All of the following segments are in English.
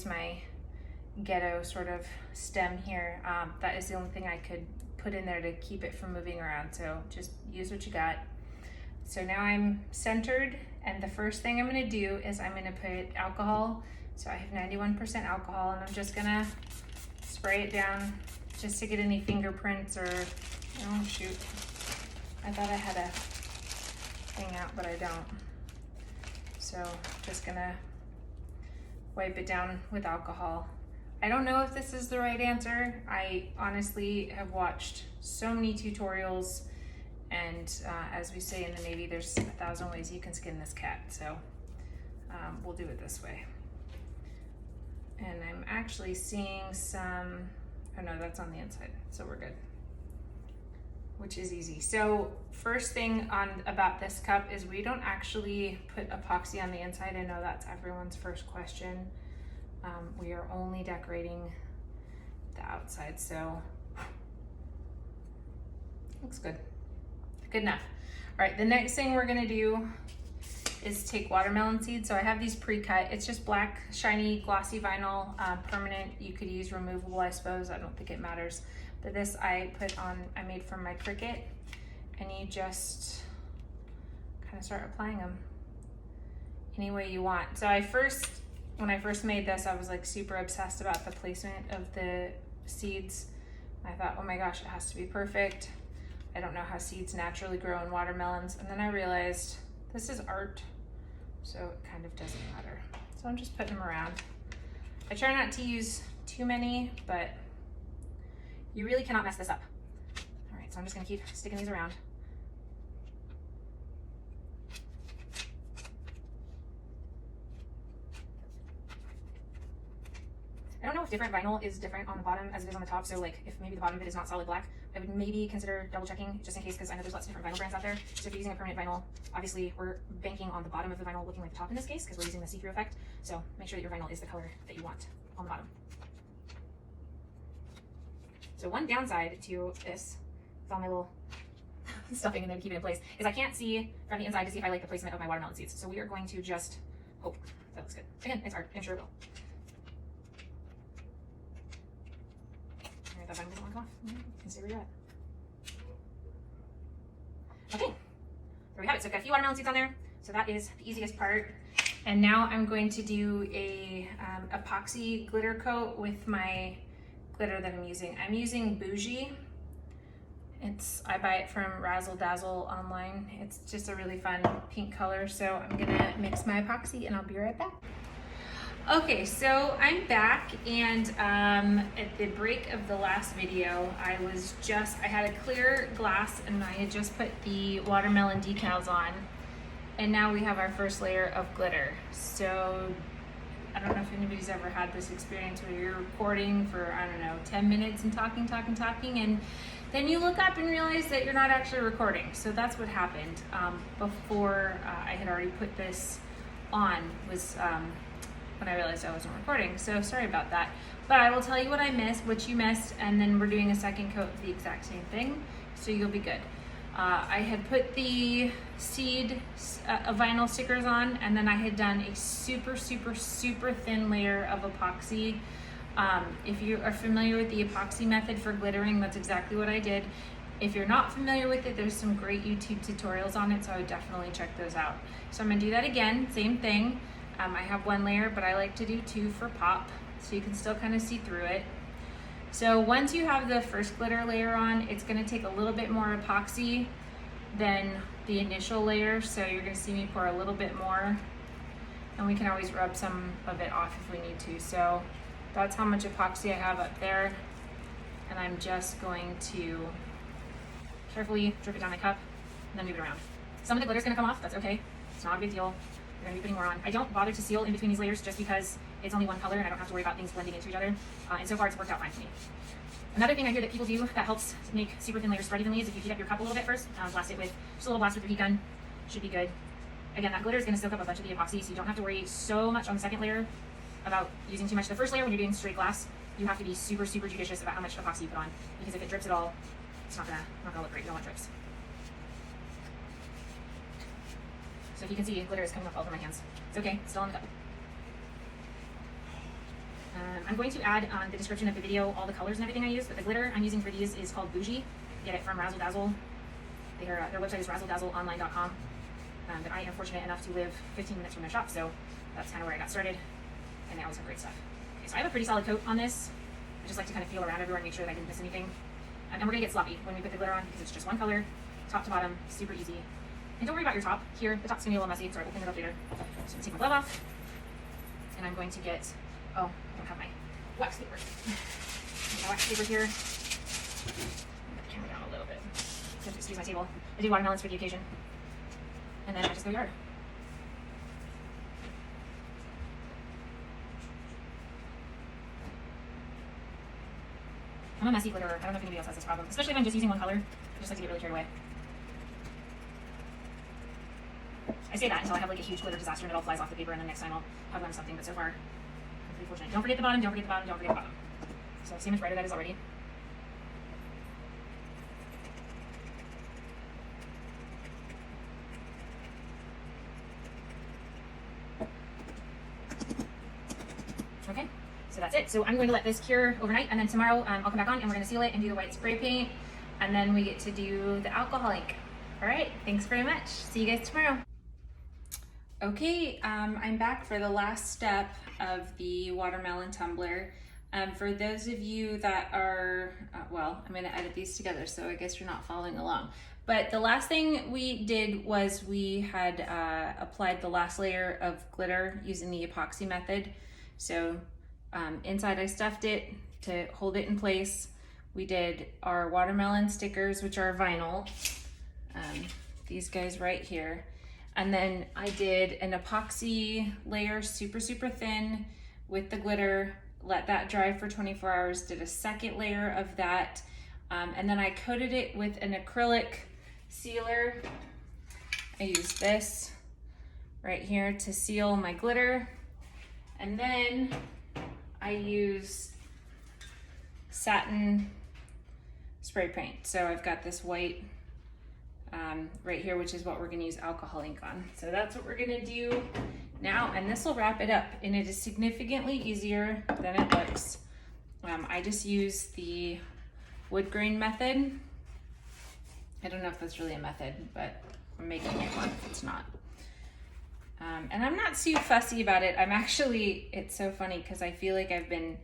my ghetto sort of stem here. That is the only thing I could put in there to keep it from moving around, so just use what you got. So now I'm centered, and the first thing I'm going to do is I'm going to put alcohol. So I have 91% alcohol, and I'm just going to spray it down just to get any fingerprints or, oh shoot, I thought I had a thing out, but I don't. So just going to wipe it down with alcohol. I don't know if this is the right answer. I honestly have watched so many tutorials, and as we say in the Navy, there's 1,000 ways you can skin this cat, so we'll do it this way. And I'm actually seeing some, oh no, that's on the inside, so we're good, which is easy. So first thing about this cup is we don't actually put epoxy on the inside. I know that's everyone's first question. We are only decorating the outside, so looks good. Good enough. All right, the next thing we're gonna do is take watermelon seeds. So I have these pre-cut. It's just black, shiny, glossy vinyl, permanent. You could use removable, I suppose. I don't think it matters. But this I made from my Cricut, and you just kind of start applying them any way you want. So when I first made this, I was like super obsessed about the placement of the seeds. I thought, oh my gosh, it has to be perfect. I don't know how seeds naturally grow in watermelons. And then I realized this is art, so it kind of doesn't matter. So I'm just putting them around. I try not to use too many, but you really cannot mess this up. All right, so I'm just gonna keep sticking these around. I don't know if different vinyl is different on the bottom as it is on the top, so like if maybe the bottom of it is not solid black, I would maybe consider double checking just in case, because I know there's lots of different vinyl brands out there. So if you're using a permanent vinyl, obviously we're banking on the bottom of the vinyl looking like the top in this case because we're using the see-through effect. So make sure that your vinyl is the color that you want on the bottom. So one downside to this, with all my little stuffing in there to keep it in place, is I can't see from the inside to see if I like the placement of my watermelon seeds. So we are going to just hope that looks good. Again, it's art, I'm sure it will. That vinyl doesn't want to come off. You can see where you're at. Okay, there we have it. So I've got a few watermelon seeds on there. So that is the easiest part. And now I'm going to do a epoxy glitter coat with my glitter that I'm using. I'm using Bougie. I buy it from Razzle Dazzle online. It's just a really fun pink color. So I'm gonna mix my epoxy and I'll be right back. Okay, so I'm back, and at the break of the last video, I had a clear glass and I had just put the watermelon decals on, and now we have our first layer of glitter. So I don't know if anybody's ever had this experience where you're recording for, I don't know, 10 minutes and talking, and then you look up and realize that you're not actually recording. So that's what happened before I had already put this on, when I realized I wasn't recording. So sorry about that. But I will tell you what you missed, and then we're doing a second coat of the exact same thing, so you'll be good. I had put the seed vinyl stickers on, and then I had done a super, super, super thin layer of epoxy. If you are familiar with the epoxy method for glittering, that's exactly what I did. If you're not familiar with it, there's some great YouTube tutorials on it, so I would definitely check those out. So I'm gonna do that again, same thing. I have one layer, but I like to do two for pop, so you can still kind of see through it. So once you have the first glitter layer on, it's gonna take a little bit more epoxy than the initial layer, so you're gonna see me pour a little bit more, and we can always rub some of it off if we need to. So that's how much epoxy I have up there, and I'm just going to carefully drip it down my cup and then move it around. Some of the glitter's gonna come off, that's okay, it's not a big deal. We're gonna be putting more on. I don't bother to seal in between these layers just because it's only one color and I don't have to worry about things blending into each other. And so far it's worked out fine for me. Another thing I hear that people do that helps make super thin layers spread evenly is if you heat up your cup a little bit first, blast it with just a little blast with your heat gun, should be good. Again, that glitter is gonna soak up a bunch of the epoxy, so you don't have to worry so much on the second layer about using too much. The first layer, when you're doing straight glass, you have to be super, super judicious about how much epoxy you put on, because if it drips at all, it's not gonna look great. You don't want drips. So if you can see, glitter is coming up all over my hands. It's okay, it's still on the cup. I'm going to add on the description of the video all the colors and everything I use, but the glitter I'm using for these is called Bougie. Get it from Razzle Dazzle. Their website is razzledazzleonline.com. But I am fortunate enough to live 15 minutes from their shop, so that's kind of where I got started, and they always have great stuff. Okay, so I have a pretty solid coat on this. I just like to kind of feel around everywhere and make sure that I didn't miss anything. And we're gonna get sloppy when we put the glitter on because it's just one color, top to bottom, super easy. And don't worry about your top here. The top's gonna be a little messy, so I will clean it up later. So I'm gonna take my glove off, and I'm going to get, oh, I don't have my wax paper. My wax paper here. Put the camera down a little bit. So just excuse my table. I do watermelons for the occasion. And then I just go yard. I'm a messy glitterer. I don't know if anybody else has this problem, especially if I'm just using one color. I just like to get really carried away. I say that until I have like a huge glitter disaster and it all flies off the paper, and then next time I'll have learned something, but so far, I'm pretty fortunate. Don't forget the bottom, don't forget the bottom, don't forget the bottom. So see how much brighter that is already. Okay, so that's it. So I'm going to let this cure overnight, and then tomorrow I'll come back on and we're going to seal it and do the white spray paint, and then we get to do the alcohol ink. All right, thanks very much. See you guys tomorrow. Okay, I'm back for the last step of the watermelon tumbler. For those of you that are, well, I'm going to edit these together, so I guess you're not following along. But the last thing we did was we had applied the last layer of glitter using the epoxy method. So inside I stuffed it to hold it in place. We did our watermelon stickers, which are vinyl. These guys right here. And then I did an epoxy layer, super, super thin with the glitter, let that dry for 24 hours, did a second layer of that. And then I coated it with an acrylic sealer. I used this right here to seal my glitter. And then I use satin spray paint. So I've got this white right here, which is what we're gonna use alcohol ink on. So that's what we're gonna do now, and this will wrap it up, and it is significantly easier than it looks. I just use the wood grain method. I don't know if that's really a method, but I'm making it one if it's not. And I'm not too fussy about it. I'm actually, it's so funny because I feel like I've been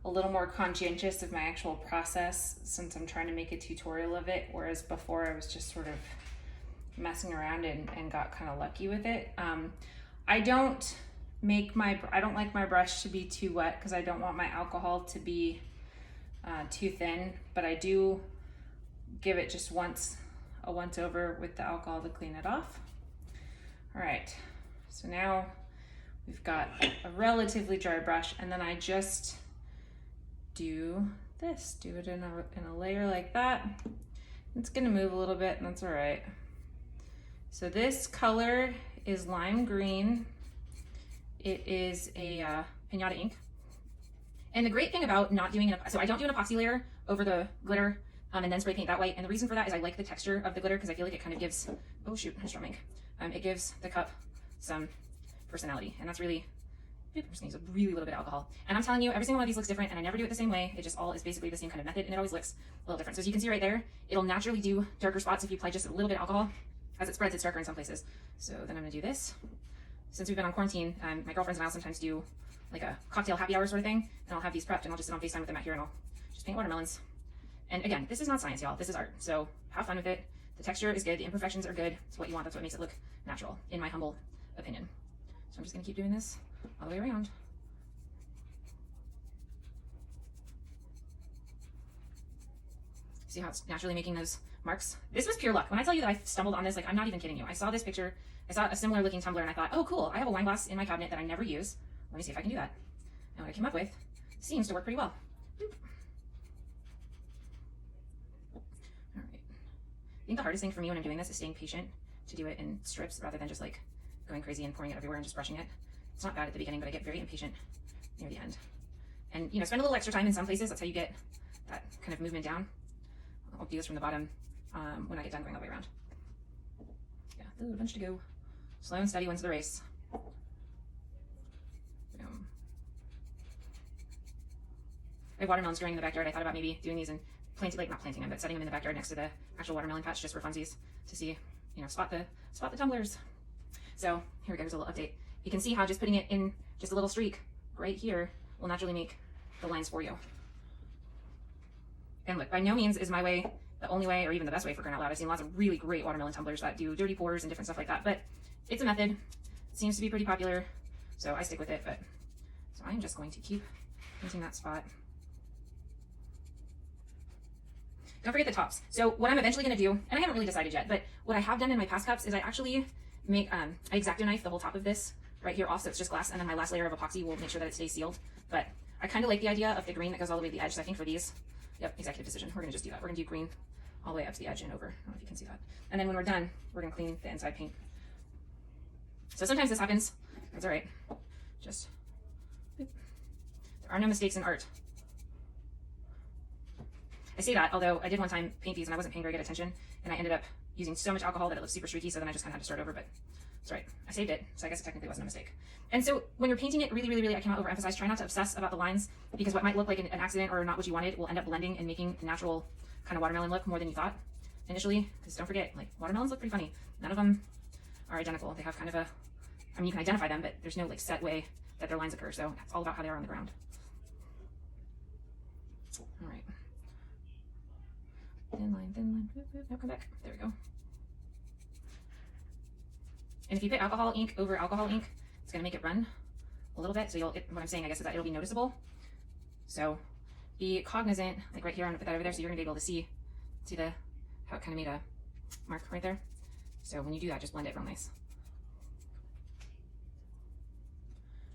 a little more conscientious of my actual process since I'm trying to make a tutorial of it, whereas before I was just sort of messing around and got kind of lucky with it. I don't like my brush to be too wet because I don't want my alcohol to be too thin, but I do give it just a once over with the alcohol to clean it off. All right, so now we've got a relatively dry brush, and then I just do this, do it in a layer like that. It's gonna move a little bit, and that's all right. So this color is lime green. It is a Piñata ink. And the great thing about not doing so I don't do an epoxy layer over the glitter and then spray paint that way. And the reason for that is I like the texture of the glitter because I feel like it kind of gives, oh shoot, it's drumming. It gives the cup some personality, and that's really, I'm just gonna use a really little bit of alcohol. And I'm telling you, every single one of these looks different, and I never do it the same way. It just all is basically the same kind of method, and it always looks a little different. So as you can see right there, it'll naturally do darker spots if you apply just a little bit of alcohol. As it spreads, it's darker in some places. So then I'm gonna do this. Since we've been on quarantine, my girlfriends and I'll sometimes do like a cocktail happy hour sort of thing, and I'll have these prepped, and I'll just sit on FaceTime with them out here, and I'll just paint watermelons. And again, this is not science, y'all. This is art. So have fun with it. The texture is good. The imperfections are good. It's what you want. That's what makes it look natural, in my humble opinion. So I'm just gonna keep doing this all the way around. See how it's naturally making those marks? This was pure luck. When I tell you that I stumbled on this, like, I'm not even kidding you. I saw this picture, I saw a similar looking tumbler, and I thought, oh cool, I have a wine glass in my cabinet that I never use. Let me see if I can do that. And what I came up with seems to work pretty well. Boop. All right. I think the hardest thing for me when I'm doing this is staying patient to do it in strips rather than just like going crazy and pouring it everywhere and just brushing it. It's not bad at the beginning, but I get very impatient near the end. And you know, spend a little extra time in some places. That's how you get that kind of movement down. I'll do this from the bottom when I get done going all the way around. Yeah, ooh, a bunch to go. Slow and steady wins the race. Boom. I have watermelons growing in the backyard. I thought about maybe doing these and planting, like not planting them, but setting them in the backyard next to the actual watermelon patch just for funsies to see, you know, spot the tumblers. So here we go, here's a little update. You can see how just putting it in just a little streak right here will naturally make the lines for you. And look, by no means is my way the only way or even the best way for crying out loud. I've seen lots of really great watermelon tumblers that do dirty pours and different stuff like that, but it's a method. It seems to be pretty popular, so I stick with it. But so I'm just going to keep painting that spot. Don't forget the tops. So what I'm eventually going to do, and I haven't really decided yet, but what I have done in my past cups is I actually make, I X-Acto knife the whole top of this right here off so it's just glass, and then my last layer of epoxy will make sure that it stays sealed. But I kind of like the idea of the green that goes all the way to the edge, so I think for these, yep, executive decision, we're going to just do that. We're going to do green all the way up to the edge and over. I don't know if you can see that. And then when we're done, we're going to clean the inside paint. So sometimes this happens. That's all right. Just, there are no mistakes in art. I say that, although I did one time paint these and I wasn't paying very good attention, and I ended up using so much alcohol that it looked super streaky, so then I just kind of had to start over, but it's all right. I saved it, so I guess it technically wasn't a mistake. And so when you're painting it, really, I cannot overemphasize, try not to obsess about the lines, because what might look like an accident or not what you wanted will end up blending and making the natural kind of watermelon look more than you thought initially. Because don't forget, like, watermelons look pretty funny. None of them are identical. They have kind of a, I mean, you can identify them, but there's no like set way that their lines occur, so it's all about how they are on the ground. All right. Thin line, now come back. There we go. And if you put alcohol ink over alcohol ink, it's going to make it run a little bit. So what I'm saying, I guess, is that it'll be noticeable. So be cognizant, like right here, I'm going to put that over there so you're going to be able to see how it kind of made a mark right there. So when you do that, just blend it real nice.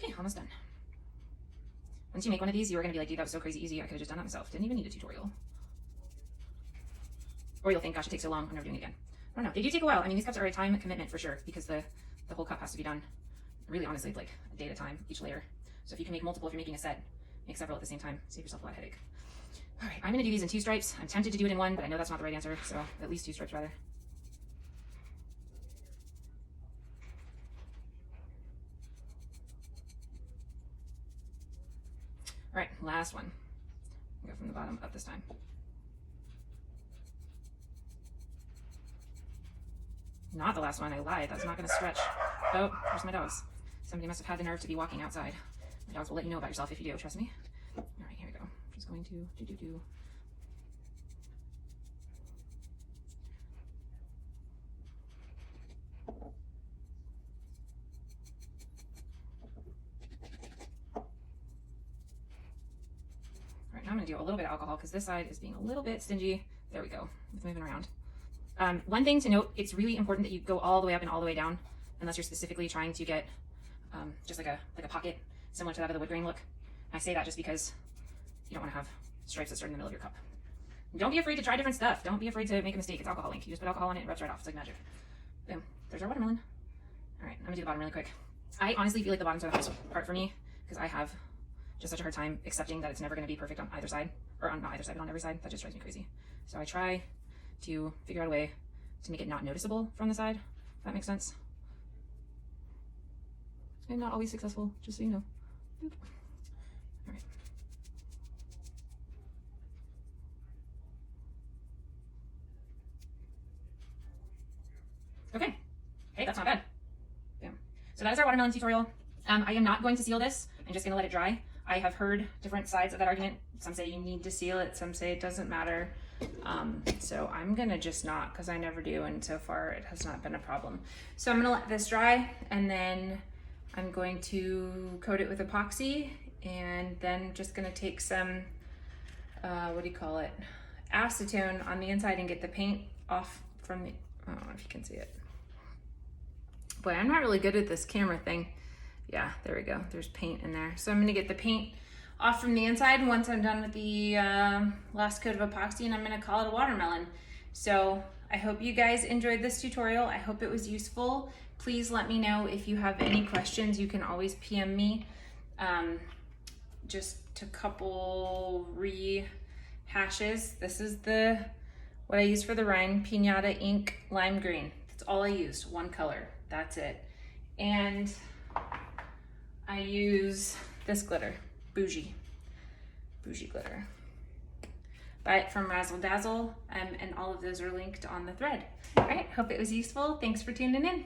Okay, almost done. Once you make one of these, you are going to be like, dude, that was so crazy easy. I could have just done that myself. Didn't even need a tutorial. Or you'll think, gosh, it takes so long, I'm never doing it again. I don't know, they do take a while. I mean, these cups are a time commitment for sure, because the whole cup has to be done really honestly like a day at a time, each layer. So if you can make multiple, if you're making a set, make several at the same time, save yourself a lot of headache. All right, I'm gonna do these in 2 stripes. I'm tempted to do it in 1, but I know that's not the right answer, so at least 2 stripes rather. All right, last one. Go from the bottom up this time. Not the last one, I lied. That's not going to stretch. Oh, there's my dogs. Somebody must have had the nerve to be walking outside. My dogs will let you know about yourself if you do, trust me. All right, here we go. I'm just going to do. All right, now I'm going to do a little bit of alcohol because this side is being a little bit stingy. There we go. It's moving around. One thing to note, it's really important that you go all the way up and all the way down, unless you're specifically trying to get just like a pocket similar to that of the wood grain look. And I say that just because you don't want to have stripes that start in the middle of your cup. And don't be afraid to try different stuff. Don't be afraid to make a mistake. It's alcohol ink. You just put alcohol in it, it rubs right off. It's like magic. Boom. There's our watermelon. All right, I'm gonna do the bottom really quick. I honestly feel like the bottom's are the hardest part for me because I have just such a hard time accepting that it's never going to be perfect on either side, or on not either side, but on every side. That just drives me crazy. So I try to figure out a way to make it not noticeable from the side, if that makes sense. I'm not always successful, just so you know. Boop. All right. Okay. Hey, that's not bad. Boom. So that is our watermelon tutorial. I am not going to seal this. I'm just going to let it dry. I have heard different sides of that argument. Some say you need to seal it. Some say it doesn't matter. So I'm going to just not, because I never do. And so far it has not been a problem. So I'm going to let this dry, and then I'm going to coat it with epoxy, and then just going to take some, what do you call it? Acetone on the inside and get the paint off from the, I don't know if you can see it. Boy, I'm not really good at this camera thing. Yeah, there we go. There's paint in there. So I'm gonna get the paint off from the inside once I'm done with the last coat of epoxy, and I'm gonna call it a watermelon. So I hope you guys enjoyed this tutorial. I hope it was useful. Please let me know if you have any questions. You can always PM me. Just a couple rehashes. This is what I use for the Green Piñata ink, lime green. That's all I used, one color, that's it. And I use this glitter, Bougie. Bougie glitter. Buy it from Razzle Dazzle, and all of those are linked on the thread. All right, hope it was useful. Thanks for tuning in.